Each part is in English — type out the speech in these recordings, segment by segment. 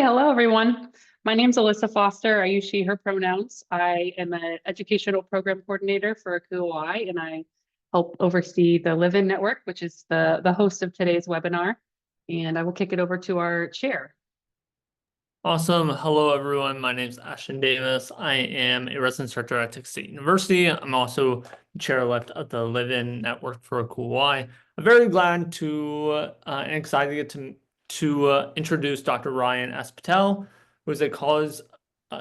hello everyone. My name's Alyssa Foster. I use she, her pronouns. I am an educational program coordinator for ACUHO-I, and I help oversee the Live-In Network, which is the host of today's webinar. And I will kick it over to our chair. Awesome. Hello, everyone. My name is Ashton Davis. I am a resident instructor at Texas State University. I'm also chair-elect of the Live-In Network for ACUHO-I. I'm very glad and excited to introduce Dr. Ryan S. Patel, who is a college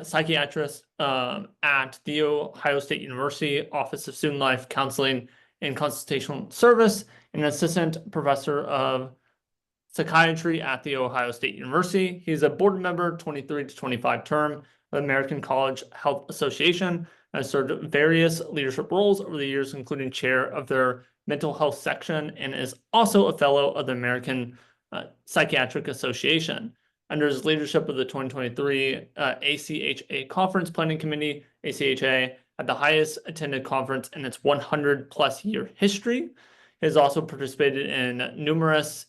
psychiatrist at The Ohio State University Office of Student Life Counseling and Consultational Service, and an assistant professor of psychiatry at The Ohio State University. He's a board member, 23 to 25 term of the American College Health Association, and has served various leadership roles over the years, including chair of their mental health section, and is also a fellow of the American Psychiatric Association. Under his leadership of the 2023 ACHA Conference Planning Committee, ACHA, had the highest attended conference in its 100-plus year history. He has also participated in numerous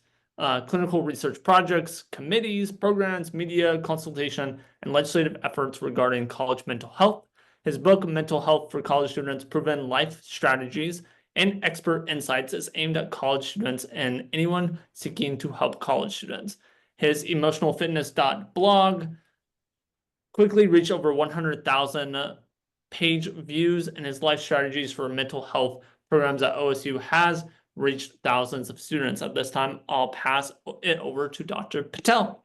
clinical research projects, committees, programs, media, consultation, and legislative efforts regarding college mental health. His book, Mental Health for College Students, Proven Life Strategies and Expert Insights, is aimed at college students and anyone seeking to help college students. His emotionalfitness.blog quickly reached over 100,000 page views, and his life strategies for mental health programs at OSU has reached thousands of students. At this time, I'll pass it over to Dr. Patel.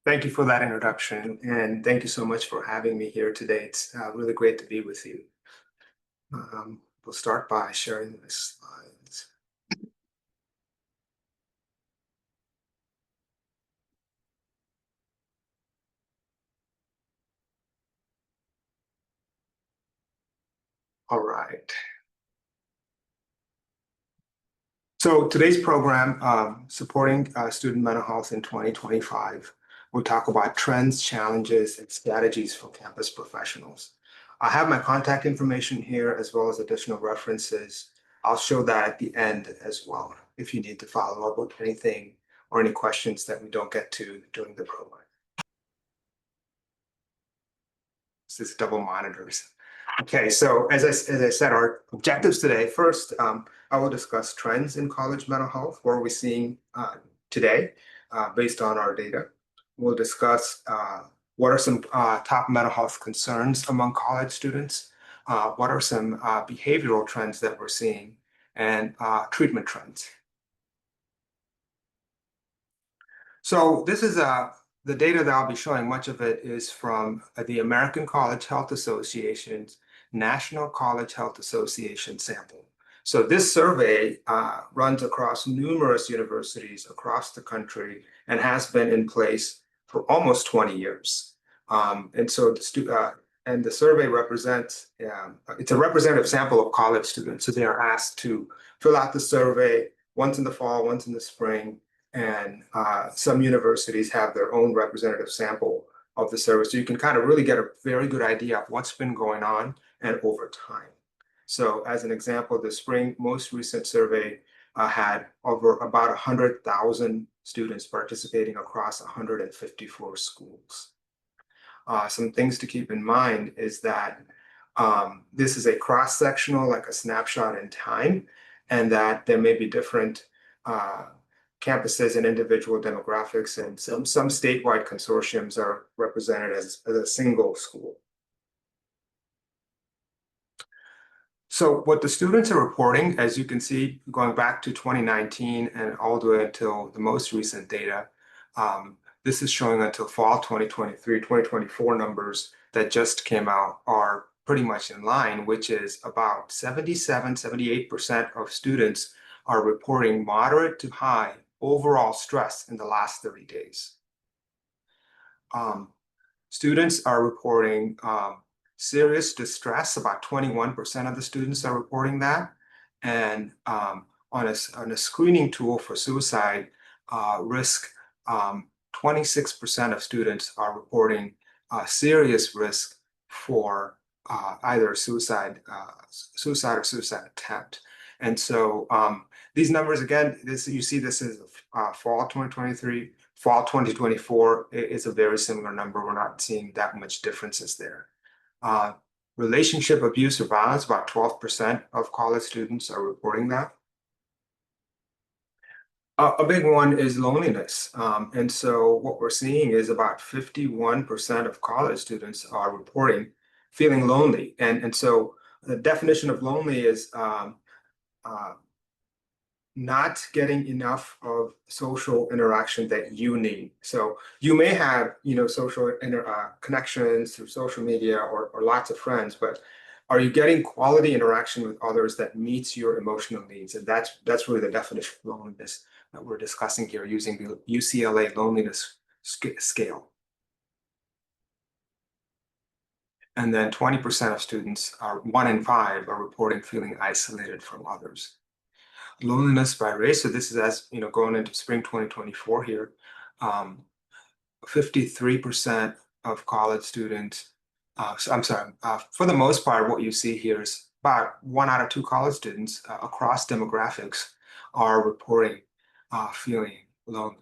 Thank you for that introduction, and thank you so much for having me here today. It's really great to be with you. We'll start by sharing the slides. All right. So today's program, supporting student mental health in 2025, we'll talk about trends, challenges, and strategies for campus professionals. I have my contact information here as well as additional references. I'll show that at the end as well if you need to follow up with anything or any questions that we don't get to during the program. This is double monitors. Okay, so as I said, our objectives today, first, I will discuss trends in college mental health. What are we seeing today based on our data? We'll discuss what are some top mental health concerns among college students, what are some behavioral trends that we're seeing, and treatment trends. So this is the data that I'll be showing. Much of it is from the American College Health Association's National College Health Association sample. So this survey runs across numerous universities across the country and has been in place for almost 20 years. And so the survey represents, it's a representative sample of college students. So they are asked to fill out the survey once in the fall, once in the spring, and some universities have their own representative sample of the survey. So you can kind of really get a very good idea of what's been going on and over time. So as an example, the spring most recent survey had over about 100,000 students participating across 154 schools. Some things to keep in mind is that this is a cross-sectional, like a snapshot in time, and that there may be different campuses and individual demographics, and some statewide consortiums are represented as a single school. So what the students are reporting, as you can see, going back to 2019 and all the way until the most recent data, this is showing until fall 2023, 2024 numbers that just came out are pretty much in line, which is about 78% of students are reporting moderate to high overall stress in the last 30 days. Students are reporting serious distress. About 21% of the students are reporting that. And on a screening tool for suicide risk, 26% of students are reporting serious risk for either suicide or suicide attempt. And so these numbers, again, you see this is fall 2023, fall 2024 is a very similar number. We're not seeing that much differences there. Relationship abuse or violence, about 12% of college students are reporting that. A big one is loneliness. And so what we're seeing is about 51% of college students are reporting feeling lonely. And so the definition of lonely is uh, not getting enough of social interaction that you need. So you may have, social connections through social media or lots of friends, but are you getting quality interaction with others that meets your emotional needs? And that's really the definition of loneliness that we're discussing here using the UCLA loneliness scale. And then 20% of students, 1 in 5, are reporting feeling isolated from others. Loneliness by race, so this is as going into spring 2024 here. 53% of college students, for the most part, what you see here is about 1 out of 2 college students across demographics are reporting feeling lonely.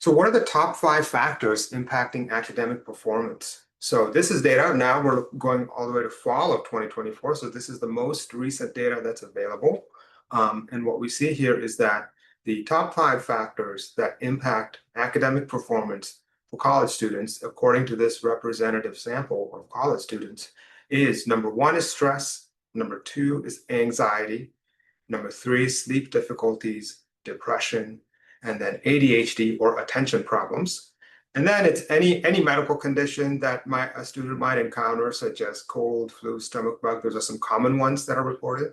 So what are the top 5 factors impacting academic performance? So this is data. Now we're going all the way to fall of 2024. So this is the most recent data that's available. And what we see here is that the top 5 factors that impact academic performance for college students, according to this representative sample of college students, is number 1 is stress, number 2 is anxiety, number 3 is sleep difficulties, depression, and then ADHD or attention problems. And then it's any medical condition that a student might encounter, such as cold, flu, stomach bug. Those are some common ones that are reported.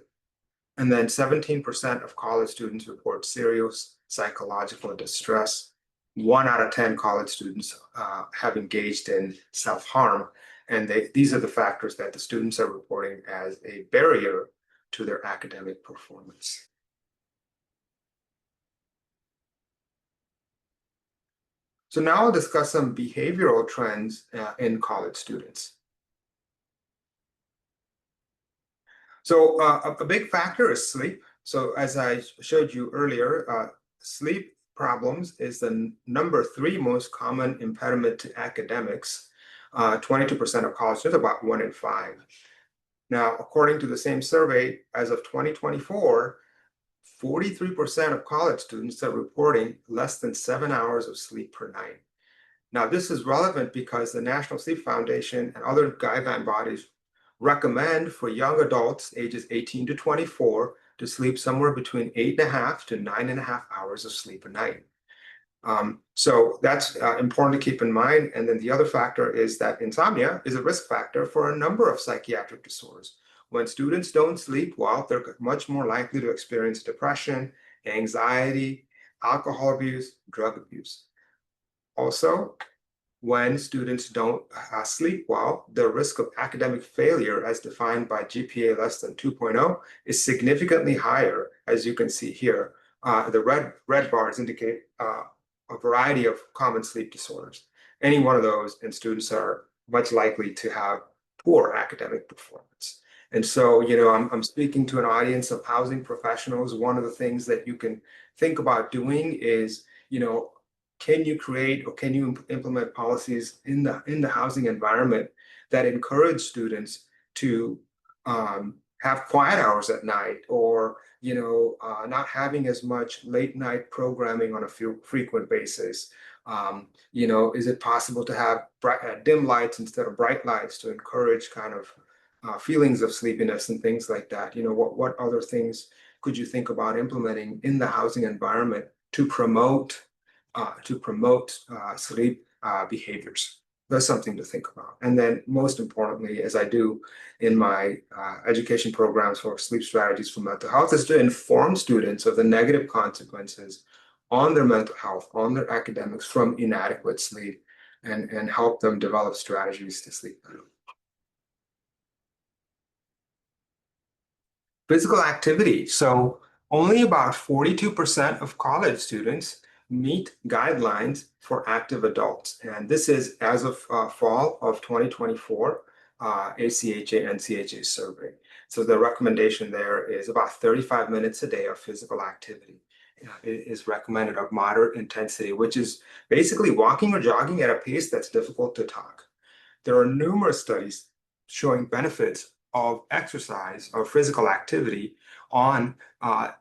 And then 17% of college students report serious psychological distress. 1 out of 10 college students have engaged in self-harm. And these are the factors that the students are reporting as a barrier to their academic performance. So now I'll discuss some behavioral trends in college students. So a big factor is sleep. So as I showed you earlier, sleep problems is the number 3 most common impediment to academics. 22% of college students, about 1 in 5. Now, according to the same survey, as of 2024, 43% of college students are reporting less than 7 hours of sleep per night. Now, this is relevant because the National Sleep Foundation and other guideline bodies recommend for young adults ages 18 to 24 to sleep somewhere between 8.5 to 9.5 hours of sleep a night. So that's important to keep in mind. And then the other factor is that insomnia is a risk factor for a number of psychiatric disorders. When students don't sleep well, they're much more likely to experience depression, anxiety, alcohol abuse, drug abuse. Also, when students don't sleep well, the risk of academic failure as defined by GPA less than 2.0 is significantly higher, as you can see here. The red bars indicate a variety of common sleep disorders. Any one of those, and students are much likely to have poor academic performance. And so, I'm speaking to an audience of housing professionals. One of the things that you can think about doing is, can you create or can you implement policies in the housing environment that encourage students to have quiet hours at night, or not having as much late night programming on a frequent basis? Is it possible to have dim lights instead of bright lights to encourage kind of feelings of sleepiness and things like that? What other things could you think about implementing in the housing environment to promote sleep behaviors? That's something to think about. And then most importantly, as I do in my education programs for sleep strategies for mental health, is to inform students of the negative consequences on their mental health, on their academics from inadequate sleep, and help them develop strategies to sleep better. Physical activity. So only about 42% of college students meet guidelines for active adults. And this is as of fall of 2024, ACHA-NCHA survey. So the recommendation there is about 35 minutes a day of physical activity. It is recommended of moderate intensity, which is basically walking or jogging at a pace that's difficult to talk. There are numerous studies showing benefits of exercise or physical activity on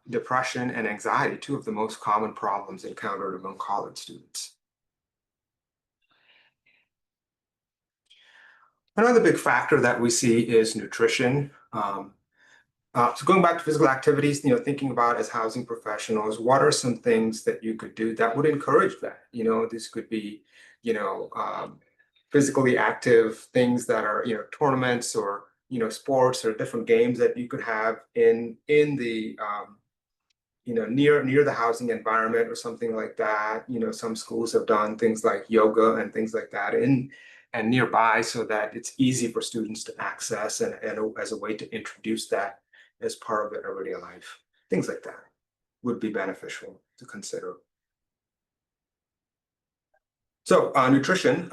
depression and anxiety, two of the most common problems encountered among college students. Another big factor that we see is nutrition. So going back to physical activities, thinking about as housing professionals, what are some things that you could do that would encourage that? This could be, physically active things that are, tournaments or, sports or different games that you could have in the, near the housing environment or something like that. Some schools have done things like yoga and things like that and nearby so that it's easy for students to access and as a way to introduce that as part of their everyday life. Things like that would be beneficial to consider. So nutrition,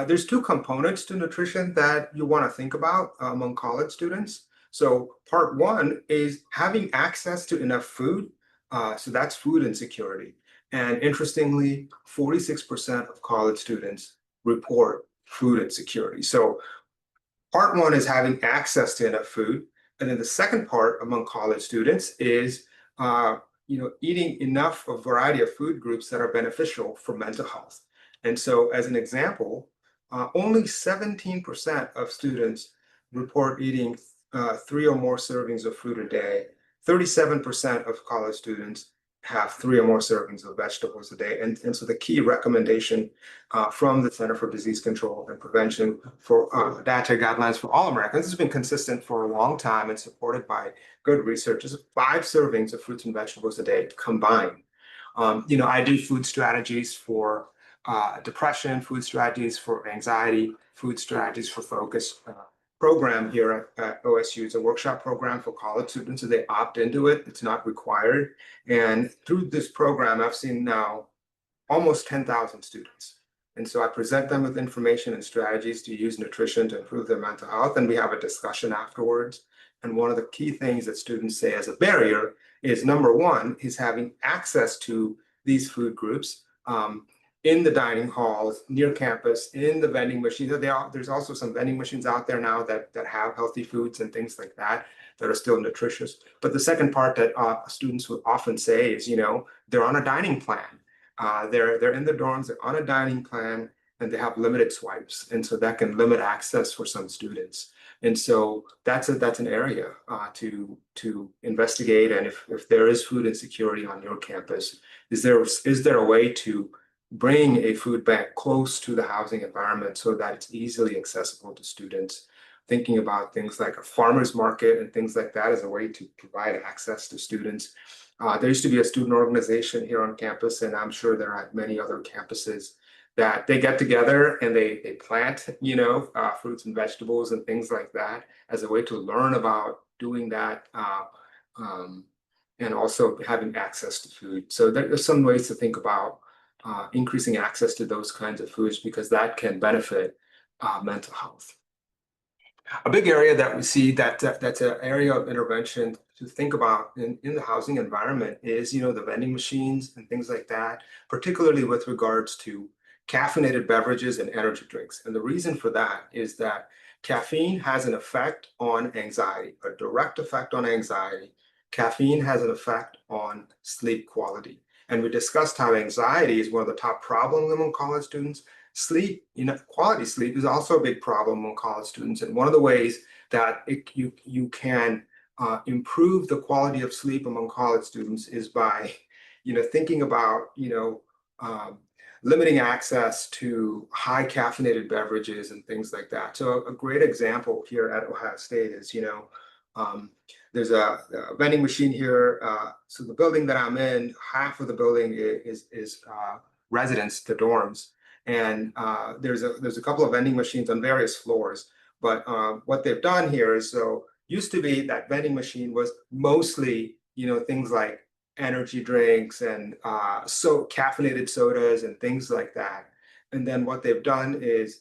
there's two components to nutrition that you want to think about among college students. So part one is having access to enough food. So that's food insecurity. And interestingly, 46% of college students report food insecurity. So part one is having access to enough food. And then the second part among college students is eating enough of a variety of food groups that are beneficial for mental health. And so as an example, only 17% of students report eating 3 or more servings of fruit a day. 37% of college students have 3 or more servings of vegetables a day. And so the key recommendation from the Center for Disease Control and Prevention for dietary guidelines for all Americans has been consistent for a long time and supported by good research is 5 servings of fruits and vegetables a day combined. I do food strategies for depression, food strategies for anxiety, food strategies for focus program here at OSU. It's a workshop program for college students, so they opt into it. It's not required. And through this program, I've seen now almost 10,000 students. And so I present them with information and strategies to use nutrition to improve their mental health, and we have a discussion afterwards. And one of the key things that students say as a barrier is number one is having access to these food groups in the dining halls, near campus, in the vending machines. There's also some vending machines out there now that have healthy foods and things like that that are still nutritious. But the second part that students would often say is, they're on a dining plan. They're in the dorms, they're on a dining plan, and they have limited swipes. And so that can limit access for some students. And so that's an area to investigate. And if there is food insecurity on your campus, is there a way to bring a food bank close to the housing environment so that it's easily accessible to students? Thinking about things like a farmer's market and things like that as a way to provide access to students. There used to be a student organization here on campus, and I'm sure there are many other campuses that they get together and they plant, fruits and vegetables and things like that as a way to learn about doing that and also having access to food. So there are some ways to think about increasing access to those kinds of foods because that can benefit mental health. A big area that we see that's an area of intervention to think about in the housing environment is, the vending machines and things like that, particularly with regards to caffeinated beverages and energy drinks. And the reason for that is that caffeine has an effect on anxiety, a direct effect on anxiety. Caffeine has an effect on sleep quality. And we discussed how anxiety is one of the top problems among college students. Sleep, quality sleep is also a big problem among college students. And one of the ways that you can improve the quality of sleep among college students is by, thinking about, limiting access to high caffeinated beverages and things like that. So a great example here at Ohio State is, there's a vending machine here. So the building that I'm in, half of the building is residents, the dorms. And there's a couple of vending machines on various floors. But what they've done here is, so used to be that vending machine was mostly, things like energy drinks and so caffeinated sodas and things like that. And then what they've done is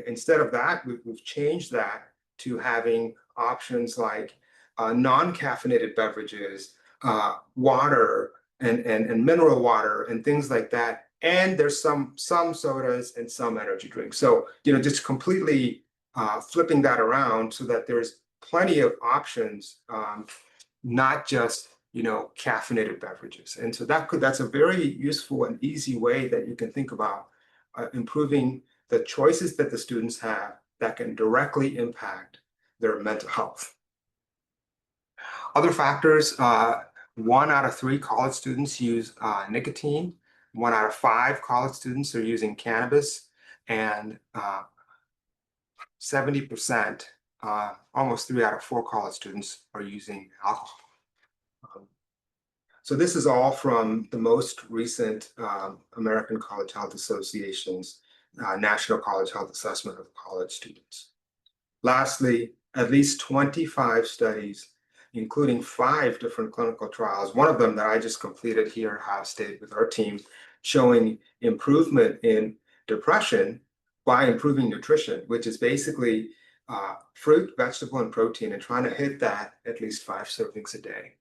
instead of that, we've changed that to having options like non-caffeinated beverages, water and mineral water and things like that. And there's some sodas and some energy drinks. So, just completely flipping that around so that there's plenty of options, not just, caffeinated beverages. And so that's a very useful and easy way that you can think about improving the choices that the students have that can directly impact their mental health. Other factors, 1 out of 3 college students use nicotine. 1 out of 5 college students are using cannabis, and 70%, almost 3 out of 4 college students are using alcohol. So this is all from the most recent American College Health Association's National College Health Assessment of College Students. Lastly, at least 25 studies, including 5 different clinical trials, one of them that I just completed here at Ohio State with our team, showing improvement in depression by improving nutrition, which is basically fruit, vegetable, and protein, and trying to hit that at least 5 servings a day.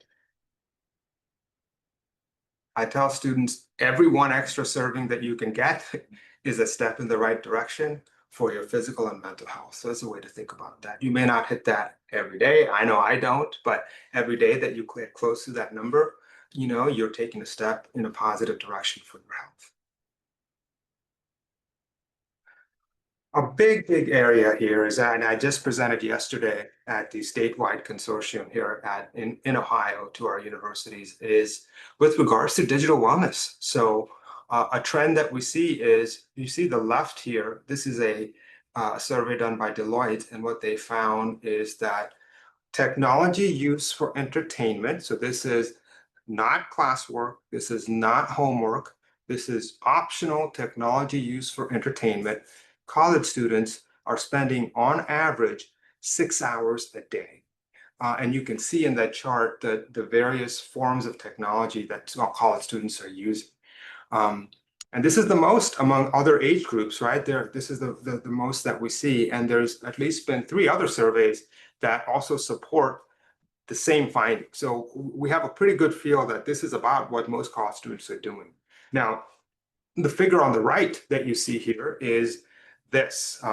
I tell students every 1 extra serving that you can get is a step in the right direction for your physical and mental health. So it's a way to think about that. You may not hit that every day. I know I don't, but every day that you get close to that number, you're taking a step in a positive direction for your health. A big area here is, and I just presented yesterday at the statewide consortium here in Ohio to our universities, is with regards to digital wellness. So a trend that we see is, you see the left here, this is a survey done by Deloitte, and what they found is that technology use for entertainment, so this is not classwork, this is not homework, this is optional technology use for entertainment. College students are spending on average 6 hours a day. And you can see in that chart the various forms of technology that college students are using. And this is the most among other age groups, right? This is the most that we see. And there's at least been 3 other surveys that also support the same finding. So we have a pretty good feel that this is about what most college students are doing. Now, the figure on the right that you see here is this,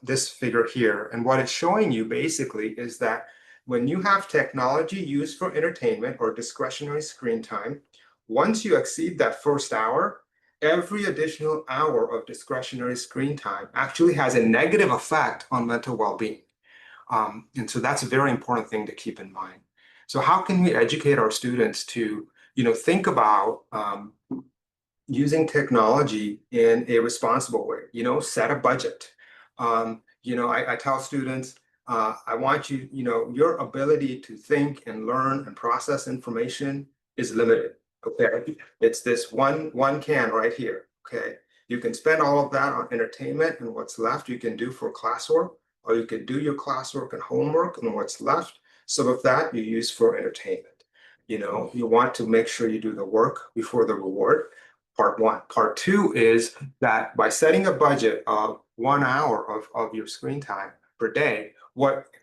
this figure here. And what it's showing you basically is that when you have technology used for entertainment or discretionary screen time, once you exceed that first hour, every additional hour of discretionary screen time actually has a negative effect on mental well-being. And so that's a very important thing to keep in mind. So how can we educate our students to, think about using technology in a responsible way, set a budget. I tell students, I want you, your ability to think and learn and process information is limited. Okay, it's this one can right here. Okay, you can spend all of that on entertainment, and what's left you can do for classwork, or you can do your classwork and homework, and what's left, some of that you use for entertainment. You want to make sure you do the work before the reward. Part 1. Part 2 is that by setting a budget of 1 hour of your screen time per day,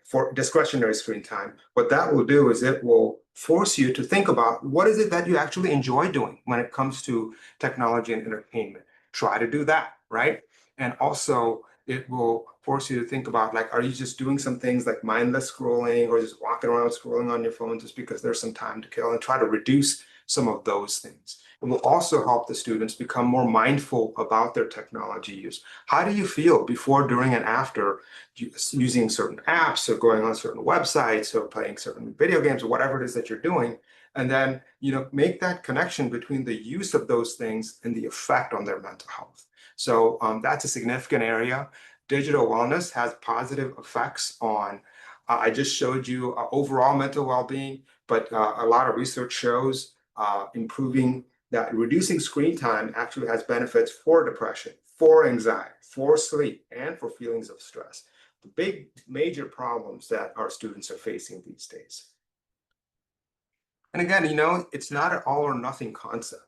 for discretionary screen time, what that will do is it will force you to think about what is it that you actually enjoy doing when it comes to technology and entertainment. Try to do that, right? And also it will force you to think about, like, are you just doing some things like mindless scrolling or just walking around scrolling on your phone just because there's some time to kill, and try to reduce some of those things. It will also help the students become more mindful about their technology use. How do you feel before, during, and after using certain apps, or going on certain websites, or playing certain video games, or whatever it is that you're doing? And then, make that connection between the use of those things and the effect on their mental health. So that's a significant area. Digital wellness has positive effects on, I just showed you overall mental well-being, but a lot of research shows improving that reducing screen time actually has benefits for depression, for anxiety, for sleep, and for feelings of stress. The big major problems that our students are facing these days. And again, it's not an all or nothing concept.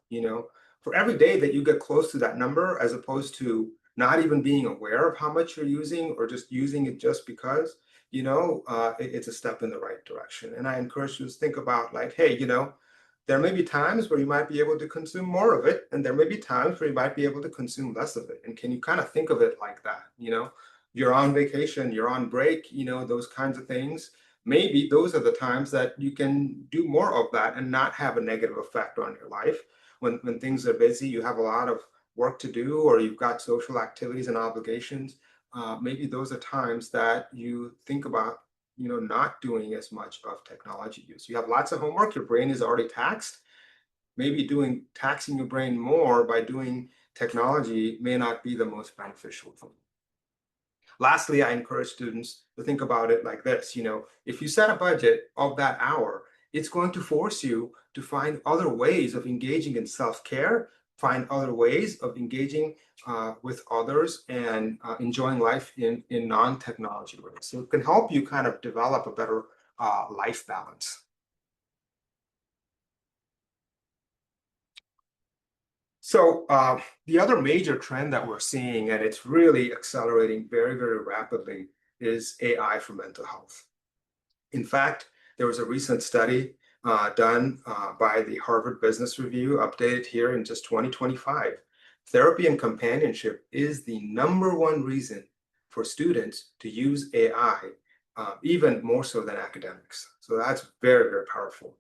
For every day that you get close to that number, as opposed to not even being aware of how much you're using or just using it just because, it's a step in the right direction. And I encourage you to think about like, hey, there may be times where you might be able to consume more of it, and there may be times where you might be able to consume less of it. And can you kind of think of it like that? You're on vacation, you're on break, those kinds of things. Maybe those are the times that you can do more of that and not have a negative effect on your life. When things are busy, you have a lot of work to do, or you've got social activities and obligations. Maybe those are times that you think about not doing as much of technology use. You have lots of homework, your brain is already taxed. Maybe taxing your brain more by doing technology may not be the most beneficial thing. Lastly, I encourage students to think about it like this. If you set a budget of that hour, it's going to force you to find other ways of engaging in self-care, find other ways of engaging with others and enjoying life in non-technology ways. So it can help you kind of develop a better life balance. So the other major trend that we're seeing, and it's really accelerating very, very rapidly, is AI for mental health. In fact, there was a recent study done by the Harvard Business Review, updated here in just 2025. Therapy and companionship is the #1 reason for students to use AI, even more so than academics. So that's very, very powerful.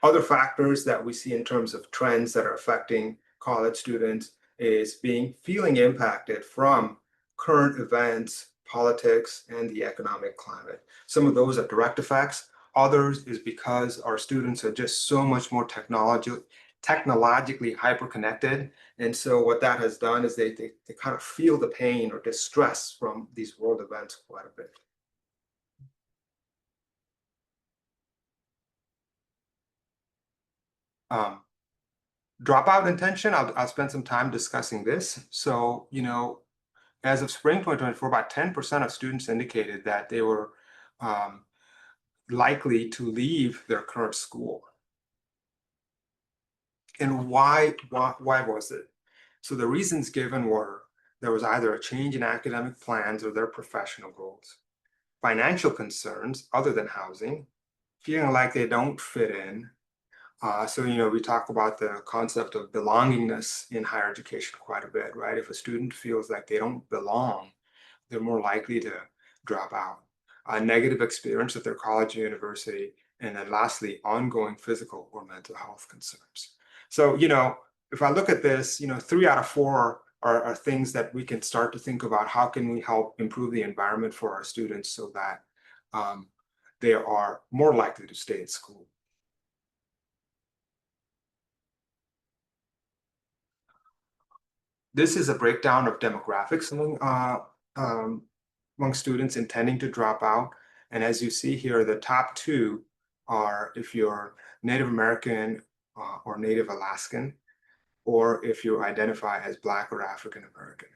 Other factors that we see in terms of trends that are affecting college students is feeling impacted from current events, politics, and the economic climate. Some of those are direct effects. Others is because our students are just so much more technologically hyper-connected. And so what that has done is they kind of feel the pain or distress from these world events quite a bit. Dropout intention, I'll spend some time discussing this. So, as of spring 2024, about 10% of students indicated that they were likely to leave their current school. And why was it? So the reasons given were there was either a change in academic plans or their professional goals, financial concerns other than housing, feeling like they don't fit in. So, we talk about the concept of belongingness in higher education quite a bit, right? If a student feels like they don't belong, they're more likely to drop out. A negative experience at their college or university, and then lastly, ongoing physical or mental health concerns. So, if I look at this, 3 out of 4 are things that we can start to think about. How can we help improve the environment for our students so that they are more likely to stay at school? This is a breakdown of demographics among students intending to drop out. And as you see here, the top 2 are if you're Native American or Native Alaskan, or if you identify as Black or African American.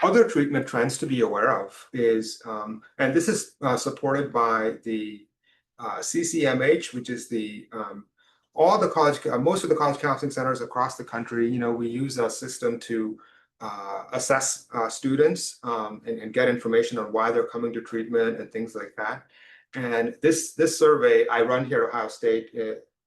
Other treatment trends to be aware of is, and this is supported by the CCMH, which is the most of the college counseling centers across the country. We use a system to assess students and get information on why they're coming to treatment and things like that. And this survey I run here at Ohio State,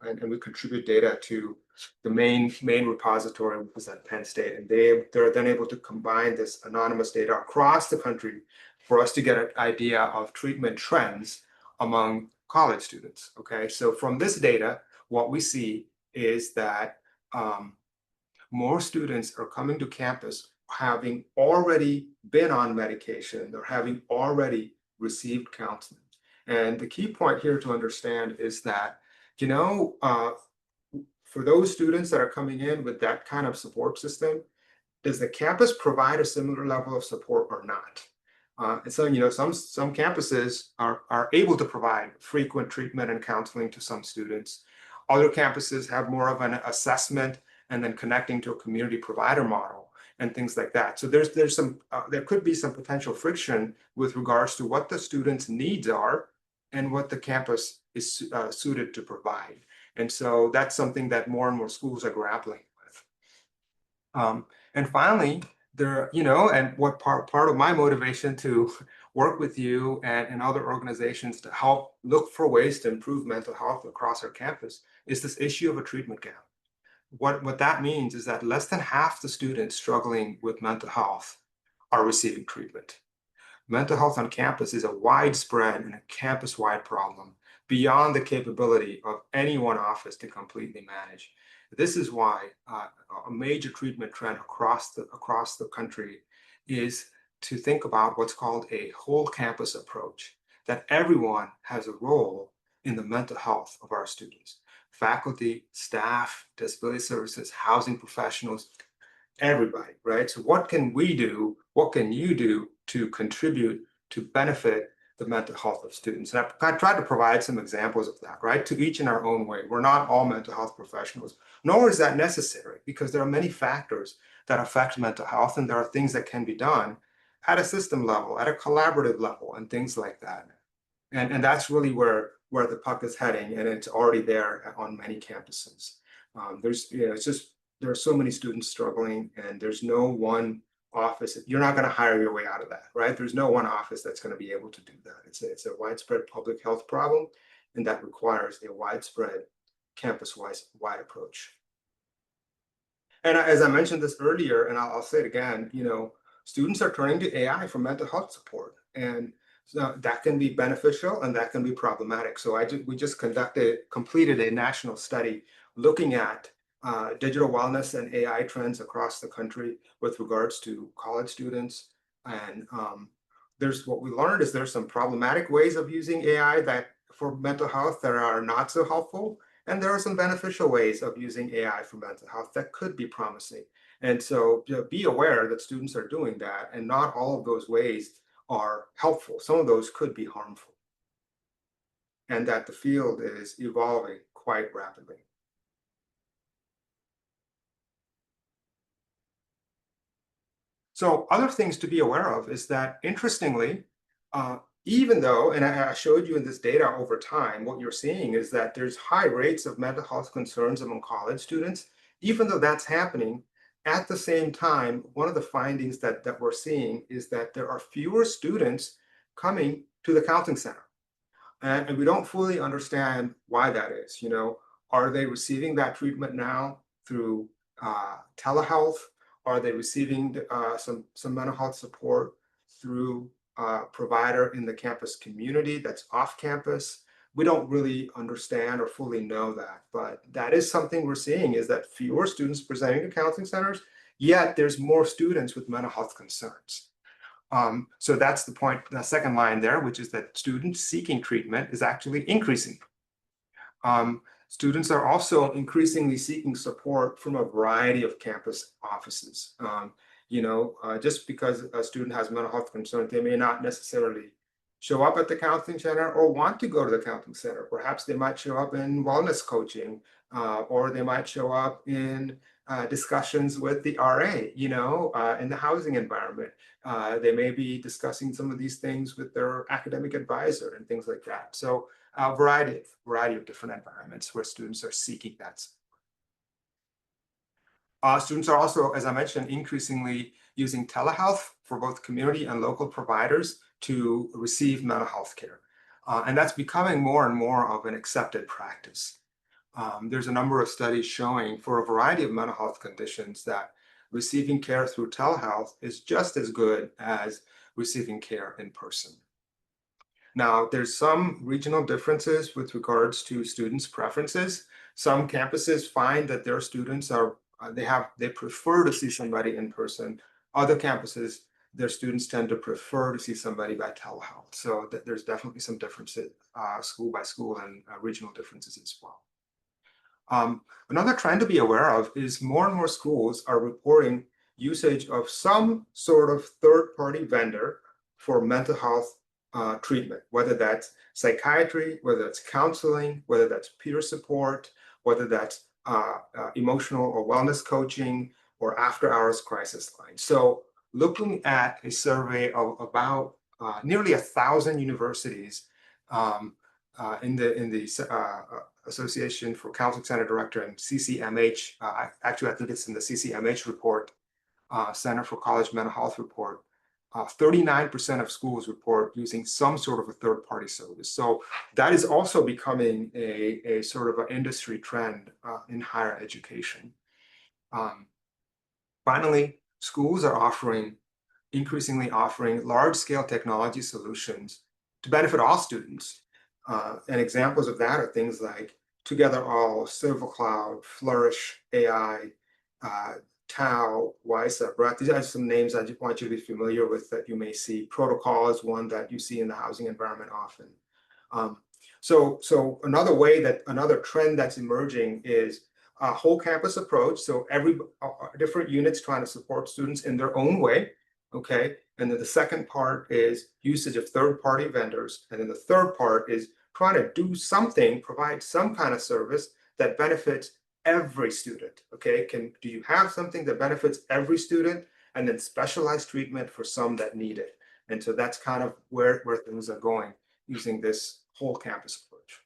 and we contribute data to the main repository, which is at Penn State, and they're then able to combine this anonymous data across the country for us to get an idea of treatment trends among college students. Okay, so from this data, what we see is that more students are coming to campus having already been on medication or having already received counseling. And the key point here to understand is that, for those students that are coming in with that kind of support system, does the campus provide a similar level of support or not? And so, some campuses are able to provide frequent treatment and counseling to some students. Other campuses have more of an assessment and then connecting to a community provider model and things like that. So there could be some potential friction with regards to what the students' needs are and what the campus is suited to provide. And so that's something that more and more schools are grappling with. And finally, and what part of my motivation to work with you and other organizations to help look for ways to improve mental health across our campus is this issue of a treatment gap. What that means is that less than half the students struggling with mental health are receiving treatment. Mental health on campus is a widespread and a campus-wide problem beyond the capability of any one office to completely manage. This is why a major treatment trend across the country is to think about what's called a whole campus approach, that everyone has a role in the mental health of our students. Faculty, staff, disability services, housing professionals, everybody, right? So what can we do? What can you do to contribute to benefit the mental health of students? And I tried to provide some examples of that, right? To each in our own way. We're not all mental health professionals, nor is that necessary, because there are many factors that affect mental health, and there are things that can be done at a system level, at a collaborative level, and things like that. And that's really where the puck is heading, and it's already there on many campuses. There are so many students struggling, and there's no one office. You're not going to hire your way out of that, right? There's no one office that's going to be able to do that. It's a widespread public health problem, and that requires a widespread campus-wide approach. And as I mentioned this earlier, and I'll say it again, students are turning to AI for mental health support, and so that can be beneficial and that can be problematic. So we just completed a national study looking at digital wellness and AI trends across the country with regards to college students. And what we learned is there's some problematic ways of using AI that for mental health that are not so helpful. And there are some beneficial ways of using AI for mental health that could be promising. And so be aware that students are doing that, and not all of those ways are helpful. Some of those could be harmful, and that the field is evolving quite rapidly. So other things to be aware of is that, interestingly, even though, and I showed you in this data over time, what you're seeing is that there's high rates of mental health concerns among college students. Even though that's happening, at the same time, one of the findings that we're seeing is that there are fewer students coming to the counseling center. And we don't fully understand why that is. Are they receiving that treatment now through telehealth? Are they receiving some mental health support through a provider in the campus community that's off campus? We don't really understand or fully know that, but that is something we're seeing, is that fewer students presenting to counseling centers, yet there's more students with mental health concerns. So that's the point, the second line there, which is that students seeking treatment is actually increasing. Students are also increasingly seeking support from a variety of campus offices. Just because a student has mental health concerns, they may not necessarily show up at the counseling center or want to go to the counseling center. Perhaps they might show up in wellness coaching, or they might show up in discussions with the RA, in the housing environment. They may be discussing some of these things with their academic advisor and things like that. So a variety of different environments where students are seeking that support. Students are also, as I mentioned, increasingly using telehealth for both community and local providers to receive mental health care. And that's becoming more and more of an accepted practice. There's a number of studies showing for a variety of mental health conditions that receiving care through telehealth is just as good as receiving care in person. Now, there's some regional differences with regards to students' preferences. Some campuses find that their students they prefer to see somebody in person. Other campuses, their students tend to prefer to see somebody by telehealth. So there's definitely some differences, school by school, and regional differences as well. Another trend to be aware of is more and more schools are reporting usage of some sort of third-party vendor for mental health treatment, whether that's psychiatry, whether that's counseling, whether that's peer support, whether that's emotional or wellness coaching, or after-hours crisis lines. So looking at a survey of about nearly 1,000 universities in the Association for Counseling Center Director and CCMH, actually I think it's in the CCMH report, Center for College Mental Health report, 39% of schools report using some sort of a third-party service. So that is also becoming a sort of an industry trend in higher education. Finally, schools are increasingly offering large-scale technology solutions to benefit all students. And examples of that are things like Together All, Silver Cloud, Flourish AI, Tau, WISA, right? These are some names I just want you to be familiar with that you may see. Protocol is one that you see in the housing environment often. So another trend that's emerging is a whole campus approach. So every different units trying to support students in their own way. Okay. And then the second part is usage of third-party vendors. And then the third part is trying to do something, provide some kind of service that benefits every student. Okay. Do you have something that benefits every student, and then specialized treatment for some that need it? And so that's kind of where things are going using this whole campus approach.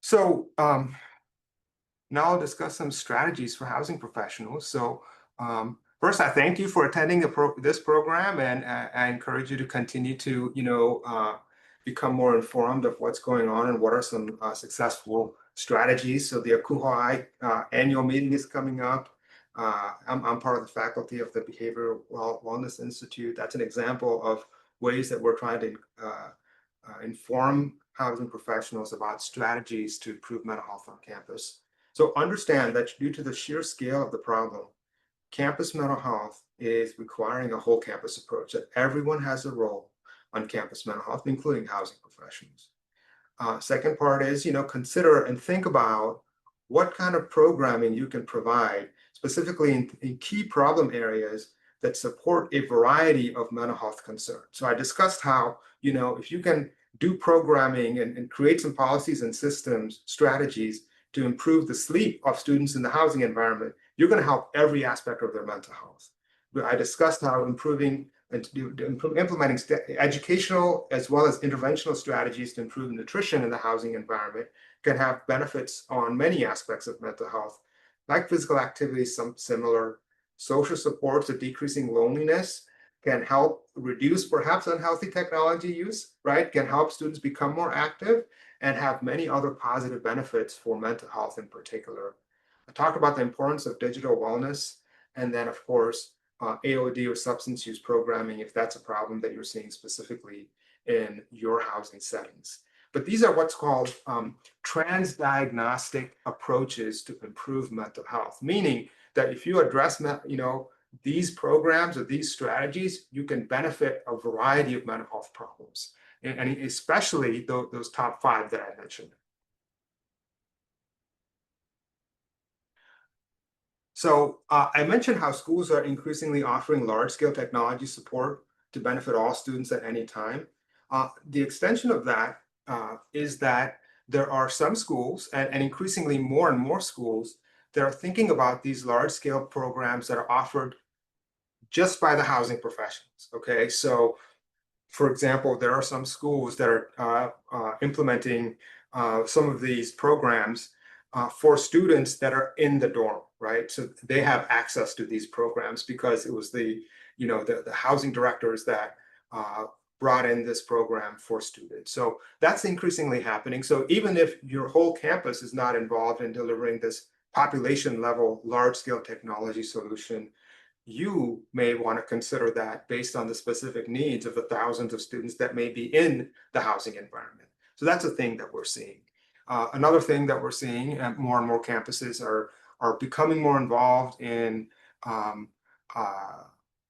So now I'll discuss some strategies for housing professionals. So first, I thank you for attending this program, and I encourage you to continue to, become more informed of what's going on and what are some successful strategies. So the ACUHO-I annual meeting is coming up. I'm part of the faculty of the Behavioral Wellness Institute. That's an example of ways that we're trying to inform housing professionals about strategies to improve mental health on campus. So understand that due to the sheer scale of the problem, campus mental health is requiring a whole campus approach, that everyone has a role on campus mental health, including housing professionals. Second part is, consider and think about what kind of programming you can provide, specifically in key problem areas that support a variety of mental health concerns. So I discussed how, if you can do programming and create some policies and systems, strategies to improve the sleep of students in the housing environment, you're going to help every aspect of their mental health. I discussed how implementing educational as well as interventional strategies to improve nutrition in the housing environment can have benefits on many aspects of mental health, like physical activity, some similar social supports of decreasing loneliness can help reduce perhaps unhealthy technology use, right? Can help students become more active and have many other positive benefits for mental health in particular. I talked about the importance of digital wellness, and then of course, AOD or substance use programming, if that's a problem that you're seeing specifically in your housing settings. But these are what's called transdiagnostic approaches to improve mental health, meaning that if you address, these programs or these strategies, you can benefit a variety of mental health problems, and especially those top 5 that I mentioned. So I mentioned how schools are increasingly offering large-scale technology support to benefit all students at any time. The extension of that is that there are some schools and increasingly more and more schools that are thinking about these large-scale programs that are offered just by the housing professionals. Okay, so for example, there are some schools that are implementing some of these programs for students that are in the dorm, right? So they have access to these programs because it was the housing directors that brought in this program for students. So that's increasingly happening. So even if your whole campus is not involved in delivering this population level large scale technology solution, you may want to consider that based on the specific needs of the thousands of students that may be in the housing environment. So that's a thing that we're seeing. Another thing that we're seeing, more and more campuses are becoming more involved in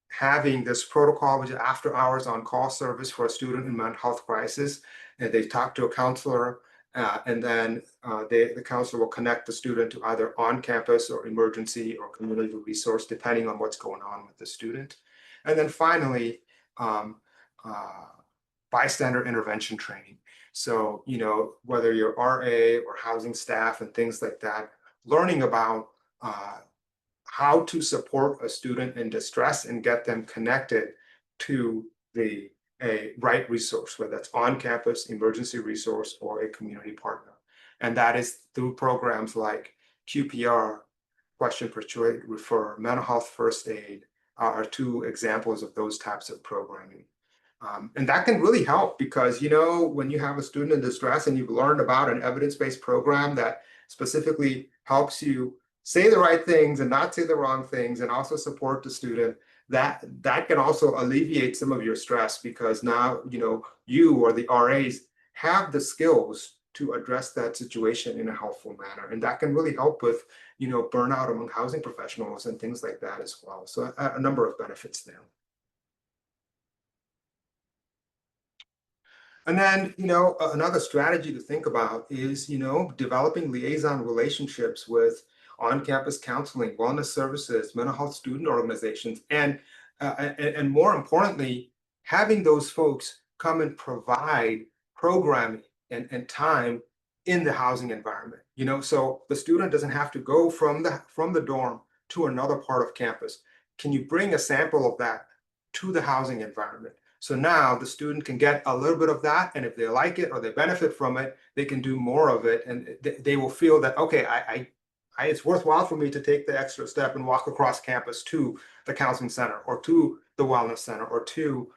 having this protocol, which is after hours on call service for a student in mental health crisis. And they talk to a counselor, and then the counselor will connect the student to either on campus or emergency or community resource, depending on what's going on with the student. And then finally, bystander intervention training. So, whether you're RA or housing staff and things like that, learning about how to support a student in distress and get them connected to a right resource, whether that's on campus, emergency resource, or a community partner. And that is through programs like QPR, question persuade, refer, mental health first aid are two examples of those types of programming. And that can really help because, you know, when you have a student in distress and you've learned about an evidence-based program that specifically helps you say the right things and not say the wrong things and also support the student, that can also alleviate some of your stress because now, you know, you or the RAs have the skills to address that situation in a helpful manner. And that can really help with, you know, burnout among housing professionals and things like that as well. So a number of benefits there. And then, you know, another strategy to think about is, you know, developing liaison relationships with on-campus counseling, wellness services, mental health student organizations, and more importantly, having those folks come and provide programming and time in the housing environment. You know, so the student doesn't have to go from the dorm to another part of campus. Can you bring a sample of that to the housing environment? So now the student can get a little bit of that, and if they like it or they benefit from it, they can do more of it, and they will feel that, okay, it's worthwhile for me to take the extra step and walk across campus to the counseling center or to the wellness center or to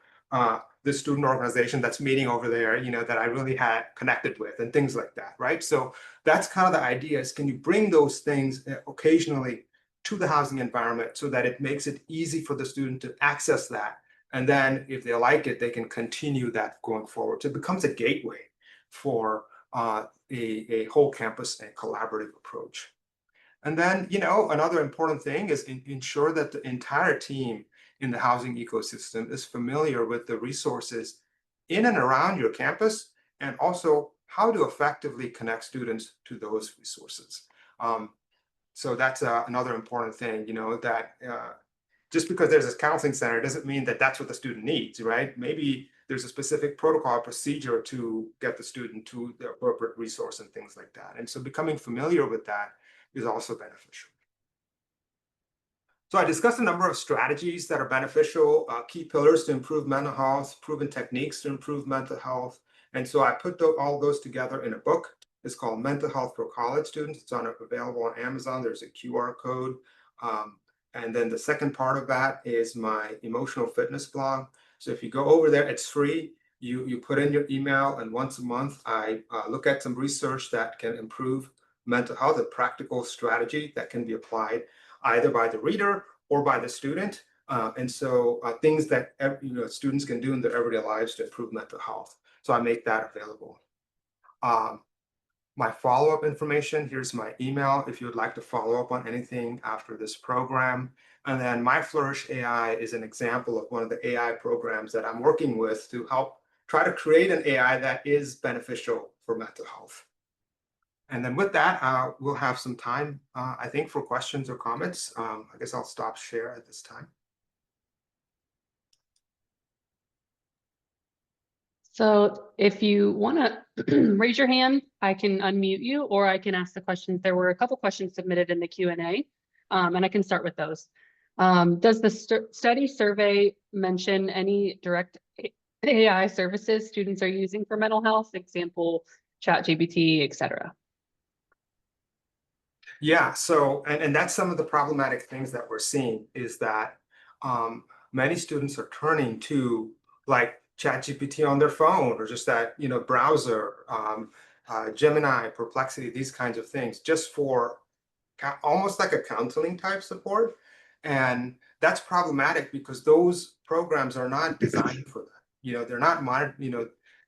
the student organization that's meeting over there, you know, that I really had connected with and things like that, right? So that's kind of the idea is, can you bring those things occasionally to the housing environment so that it makes it easy for the student to access that? And then if they like it, they can continue that going forward. So it becomes a gateway for a whole campus and collaborative approach. And then, you know, another important thing is ensure that the entire team in the housing ecosystem is familiar with the resources in and around your campus, and also how to effectively connect students to those resources. So that's another important thing, you know, that just because there's a counseling center doesn't mean that that's what the student needs, right? Maybe there's a specific protocol procedure to get the student to the appropriate resource and things like that. And so becoming familiar with that is also beneficial. So I discussed a number of strategies that are beneficial, key pillars to improve mental health, proven techniques to improve mental health. And so I put all those together in a book. It's called Mental Health for College Students. It's available on Amazon. There's a QR code. And then the second part of that is my emotional fitness blog. So if you go over there, it's free. You put in your email, and once a month, I look at some research that can improve mental health, a practical strategy that can be applied either by the reader or by the student. And so things that students can do in their everyday lives to improve mental health. So I make that available. My follow-up information, here's my email if you would like to follow up on anything after this program. And then My Flourish AI is an example of one of the AI programs that I'm working with to help try to create an AI that is beneficial for mental health. And then with that, we'll have some time, I think, for questions or comments. I guess I'll stop share at this time. So if you want to raise your hand, I can unmute you, or I can ask the questions. There were a couple questions submitted in the Q&A, and I can start with those. Does the study survey mention any direct AI services students are using for mental health, example, ChatGPT, et cetera? Yeah, so, and that's some of the problematic things that we're seeing is that many students are turning to like ChatGPT on their phone, or just that, browser, Gemini, Perplexity, these kinds of things, just for almost like a counseling type support. And that's problematic because those programs are not designed for that. They're not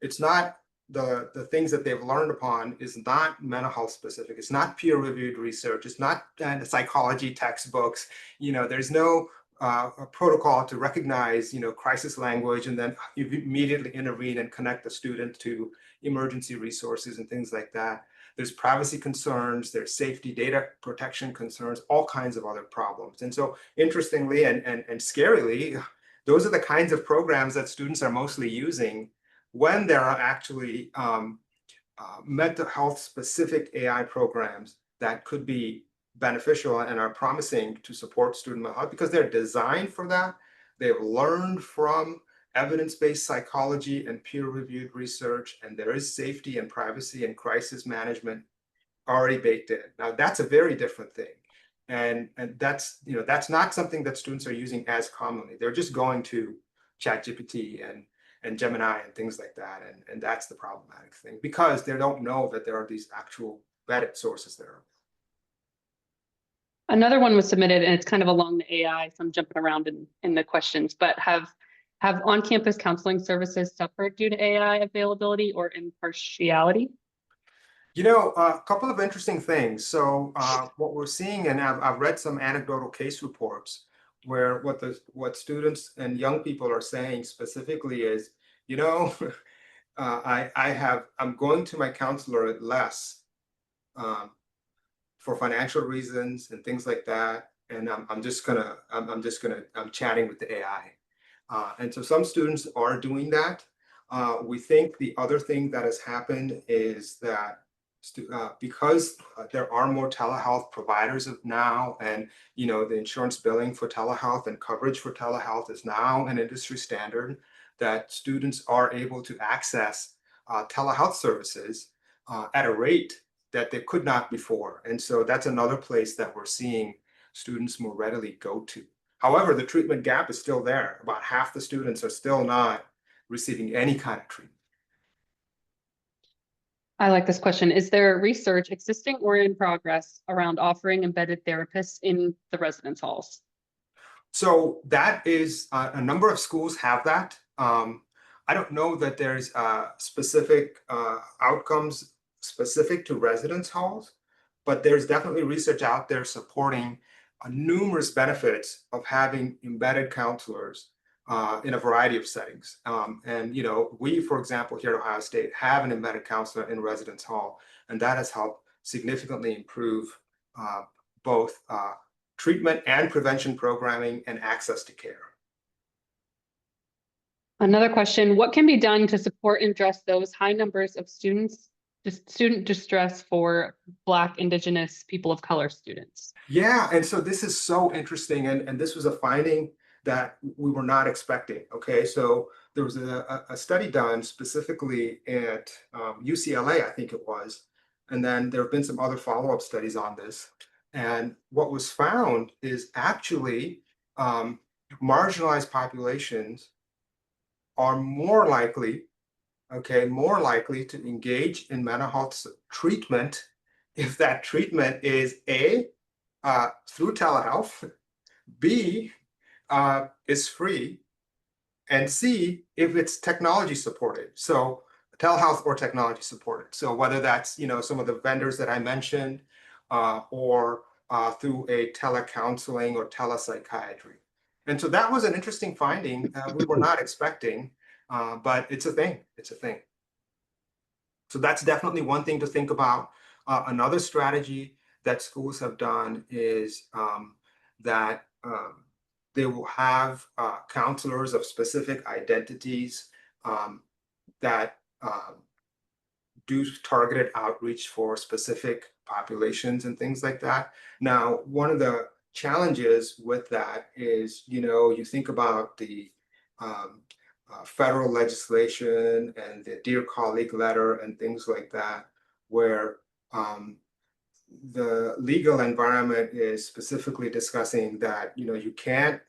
it's not the things that they've learned upon is not mental health specific. It's not peer-reviewed research. It's not psychology textbooks. There's no a protocol to recognize, crisis language, and then you immediately intervene and connect the student to emergency resources and things like that. There's privacy concerns, there's safety data protection concerns, all kinds of other problems. And so interestingly and scarily, those are the kinds of programs that students are mostly using when there are actually mental health specific AI programs that could be beneficial and are promising to support student mental health because they're designed for that. They've learned from evidence-based psychology and peer-reviewed research, and there is safety and privacy and crisis management already baked in. Now, that's a very different thing. And that's, that's not something that students are using as commonly. They're just going to ChatGPT and Gemini and things like that. And that's the problematic thing, because they don't know that there are these actual vetted sources there. Another one was submitted, and it's kind of along the AI, so I'm jumping around in the questions, but have on-campus counseling services suffered due to AI availability or impartiality? A couple of interesting things. So what we're seeing, and I've read some anecdotal case reports where what students and young people are saying specifically is, I'm going to my counselor less for financial reasons and things like that, and I'm chatting with the AI. And so some students are doing that. We think the other thing that has happened is that because there are more telehealth providers now, and the insurance billing for telehealth and coverage for telehealth is now an industry standard, that students are able to access telehealth services at a rate that they could not before. And so that's another place that we're seeing students more readily go to. However, the treatment gap is still there. About half the students are still not receiving any kind of treatment. I like this question. Is there research existing or in progress around offering embedded therapists in the residence halls? So that is a number of schools have that. I don't know that there's specific outcomes specific to residence halls, but there's definitely research out there supporting numerous benefits of having embedded counselors in a variety of settings. And we, for example, here at Ohio State have an embedded counselor in residence hall, and that has helped significantly improve both treatment and prevention programming and access to care. Another question, what can be done to support and address those high numbers of student distress for Black, Indigenous, people of color students? Yeah, and so this is so interesting, and this was a finding that we were not expecting. Okay, so there was a study done specifically at UCLA, I think it was, and then there have been some other follow-up studies on this. And what was found is actually marginalized populations are more likely to engage in mental health treatment if that treatment is A, through telehealth, B, is free, and C, if it's technology supported. So telehealth or technology supported. So whether that's some of the vendors that I mentioned, or through a telecounseling or telepsychiatry. And so that was an interesting finding we were not expecting, but it's a thing. It's a thing. So that's definitely one thing to think about. Another strategy that schools have done is that they will have counselors of specific identities that do targeted outreach for specific populations and things like that. Now, one of the challenges with that is, you think about the federal legislation and the Dear Colleague letter and things like that, where the legal environment is specifically discussing that, you can't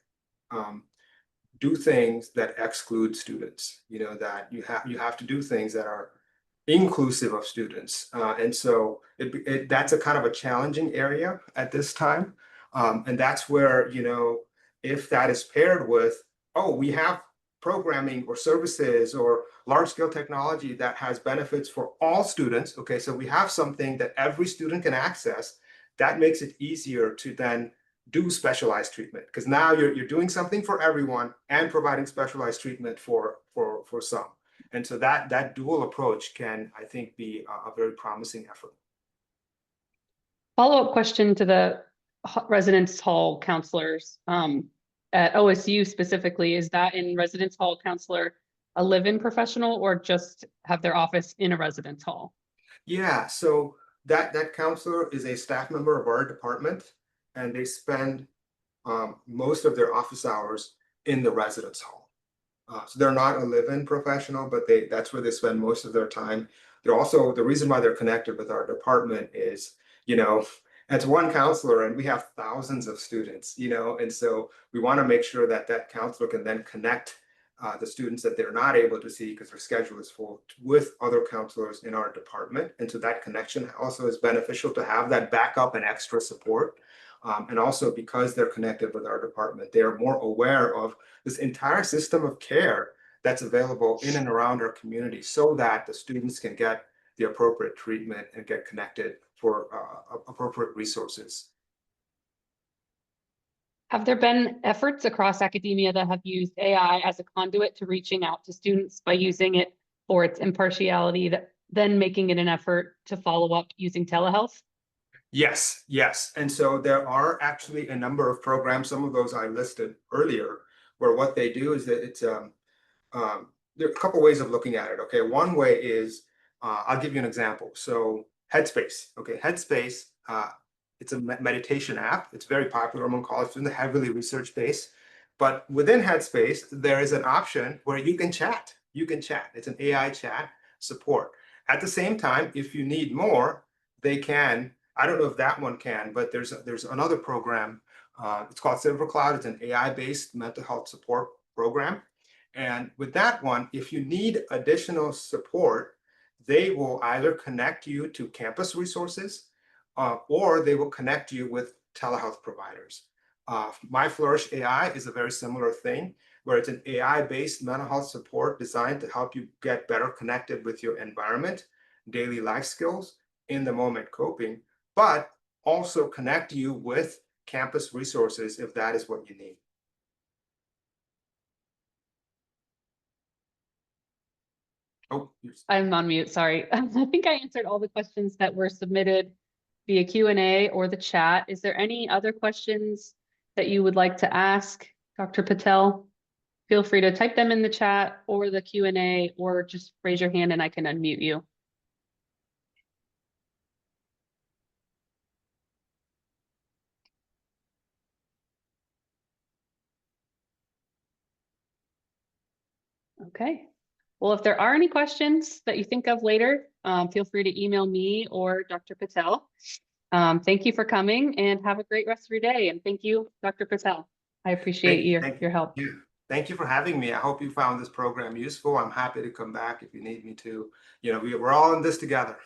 do things that exclude students, that you have to do things that are inclusive of students. And so that's a kind of a challenging area at this time. And that's where, if that is paired with, we have programming or services or large scale technology that has benefits for all students. Okay, so we have something that every student can access. That makes it easier to then do specialized treatment, because now you're doing something for everyone and providing specialized treatment for some. And so that dual approach can, I think, be a very promising effort. Follow-up question to the residence hall counselors at OSU specifically, is that in residence hall counselor a live-in professional or just have their office in a residence hall? Yeah, so that counselor is a staff member of our department, and they spend most of their office hours in the residence hall. So they're not a live-in professional, but that's where they spend most of their time. They're also, the reason why they're connected with our department is, It's one counselor and we have thousands of students, and so we want to make sure that that counselor can then connect the students that they're not able to see because their schedule is full with other counselors in our department. And so that connection also is beneficial to have that backup and extra support. And also because they're connected with our department, they are more aware of this entire system of care that's available in and around our community so that the students can get the appropriate treatment and get connected for appropriate resources. Have there been efforts across academia that have used AI as a conduit to reaching out to students by using it for its impartiality, that then making it an effort to follow up using telehealth? Yes, yes. And so there are actually a number of programs, some of those I listed earlier, where what they do is that it's there are a couple ways of looking at it. Okay, one way is I'll give you an example. So Headspace. Okay, Headspace. It's a meditation app. It's very popular among college students, heavily research-based. But within Headspace, there is an option where you can chat. You can chat. It's an AI chat support. At the same time, if you need more, they can. I don't know if that one can, but there's another program. It's called Silver Cloud. It's an AI-based mental health support program. And with that one, if you need additional support, they will either connect you to campus resources or they will connect you with telehealth providers. MyFlourish AI is a very similar thing where it's an AI-based mental health support designed to help you get better connected with your environment, daily life skills, in the moment coping, but also connect you with campus resources if that is what you need. Oh, I'm on mute, sorry. I think I answered all the questions that were submitted via Q&A or the chat. Is there any other questions that you would like to ask Dr. Patel? Feel free to type them in the chat or the Q&A, or just raise your hand and I can unmute you. Okay. Well, if there are any questions that you think of later, feel free to email me or Dr. Patel. Thank you for coming and have a great rest of your day. And thank you, Dr. Patel. I appreciate your help. Thank you for having me. I hope you found this program useful. I'm happy to come back if you need me to. We're all in this together.